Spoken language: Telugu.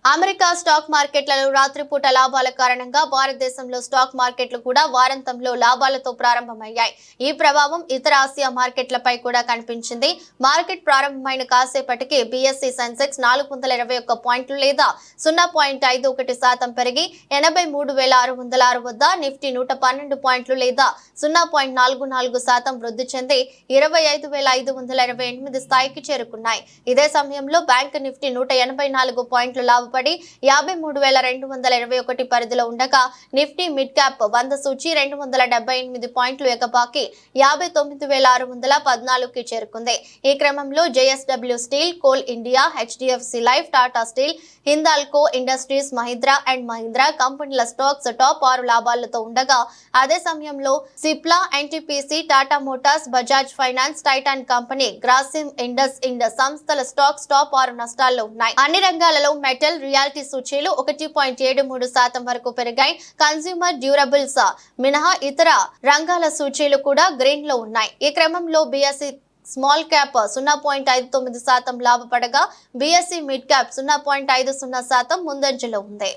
అమెరికా స్టాక్ మార్కెట్లలో రాత్రిపూట లాభాల కారణంగా భారతదేశంలో స్టాక్ మార్కెట్లు కూడా వారాంతంలో లాభాలతో ప్రారంభమయ్యాయి. ఈ ప్రభావం ఇతర ఆసియా మార్కెట్లపై కూడా కనిపించింది. మార్కెట్ ప్రారంభమైన కాసేపటికి బీఎస్ఈ సెన్సెక్స్ 421 పాయింట్లు లేదా 0.51% పెరిగి 83,606 వద్ద, నిఫ్టీ 112 పాయింట్లు లేదా 0.44% వృద్ధి చెంది 25,528 స్థాయికి చేరుకున్నాయి. ఇదే సమయంలో బ్యాంక్ నిఫ్టీ 184 పాయింట్లు లాభపడి 53,221 పరిధిలో ఉండగా, నిఫ్టీ మిడ్ క్యాప్ 100 సూచి 278 పాయింట్లు ఎగబాకి 59,614కి చేరుకుంది. ఈ క్రమంలో JSW steel, coal India, HDFC life, Tata steel, Hindalco industries, Mahindra and Mahindra కంపెనీల స్టాక్స్ టాప్ 6 లాభాలతో ఉండగా, అదే సమయంలో Cipla, NTPC, Tata Motors, Bajaj finance, Titan company, Grasim Indus సంస్థల స్టాక్స్ టాప్ 6 నష్టాల్లో ఉన్నాయి. అన్ని రంగాలలో మెటల్, రియాలిటీ సూచీలు 1.73% వరకు పెరిగాయి. కన్స్యూమర్ డ్యూరబుల్స్ మినహా ఇతర రంగాల సూచీలు కూడా గ్రీన్ లో ఉన్నాయి. ఈ క్రమంలో బీఎస్ఈ స్మాల్ క్యాప్ 0.59% లాభపడగా, బీఎస్ఈ మిడ్ క్యాప్ 0.50% ముందంజలో ఉంది.